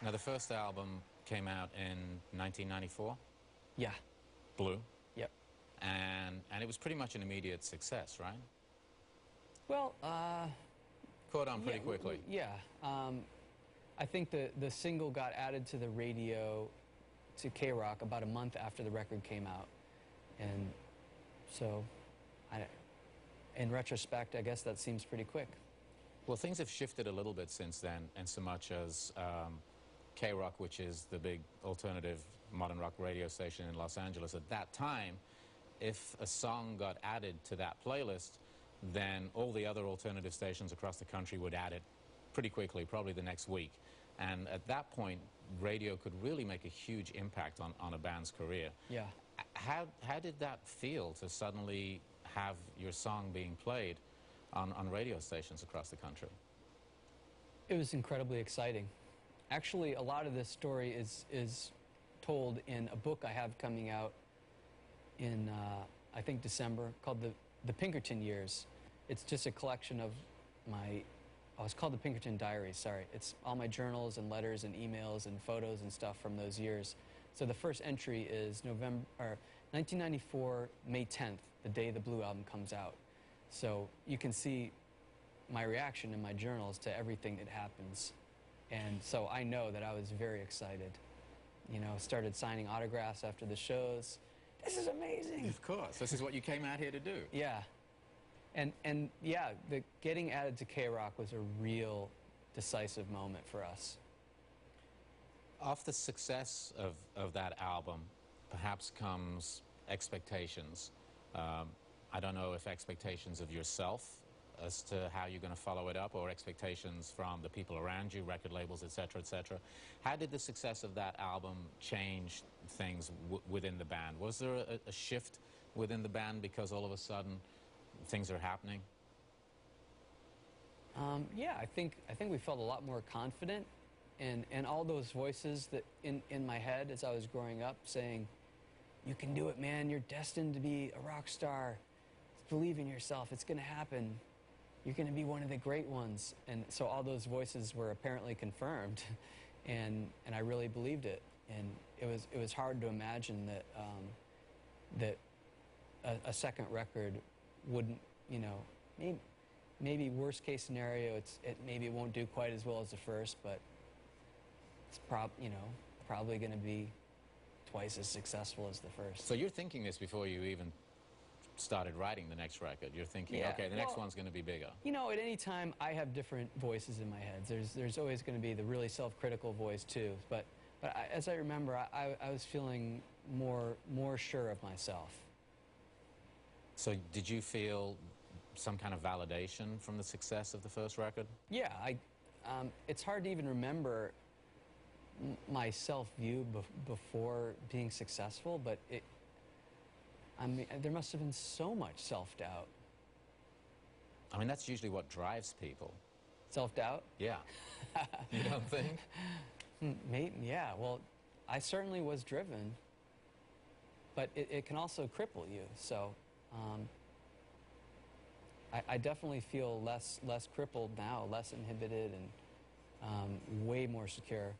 Now, the first album came out in 1994, Yeah. Blue, Yep. and it was pretty much an immediate success, right? Well, Caught on pretty quickly. Yeah. I think the single got added to the radio to K-Rock about a month after the record came out. And so, in retrospect, I guess that seems pretty quick. Well, things have shifted a little bit since then, and so much as K-Rock, which is the big alternative modern rock radio station in Los Angeles at that time, if a song got added to that playlist, then all the other alternative stations across the country would add it pretty quickly, probably the next week. And at that point, radio could really make a huge impact on a band's career. Yeah. How did that feel to suddenly have your song being played on radio stations across the country? It was incredibly exciting. Actually, a lot of this story is told in a book I have coming out in, I think, December, called The Pinkerton Years. It's just a collection of my, oh, it's called The Pinkerton Diaries, sorry. It's all my journals and letters and emails and photos and stuff from those years. So the first entry is 1994, May 10th, the day the Blue album comes out. So you can see my reaction in my journals to everything that happens. And so I know that I was very excited. You know, started signing autographs after the shows. This is amazing. Of course. This is what you came out here to do. Yeah. And yeah, the getting added to K-Rock was a real decisive moment for us. Off the success of that album, perhaps comes expectations. I don't know if expectations of yourself as to how you're going to follow it up, or expectations from the people around you, record labels, etc., etc. How did the success of that album change things within the band? Was there a shift within the band because all of a sudden things are happening? Yeah, I think we felt a lot more confident, and all those voices that in my head as I was growing up saying, "You can do it, man. You're destined to be a rock star. Believe in yourself. It's going to happen. You're going to be one of the great ones." And so all those voices were apparently confirmed, and I really believed it. And it was hard to imagine that that a second record wouldn't, you know, maybe worst case scenario, maybe it won't do quite as well as the first, but it's probably going to be twice as successful as the first. So you're thinking this before you even started writing the next record. You're thinking, yeah, okay, the next one's going to be bigger. You know, at any time, I have different voices in my head. There's always going to be the really self-critical voice too. But as I remember, I was feeling more sure of myself. So did you feel some kind of validation from the success of the first record? Yeah, it's hard to even remember my self-view before being successful, but I mean, there must have been so much self-doubt. I mean, that's usually what drives people. Self-doubt? Yeah. You don't think? Maybe, yeah. Well, I certainly was driven, but it can also cripple you. So I definitely feel less crippled now, less inhibited, and way more secure.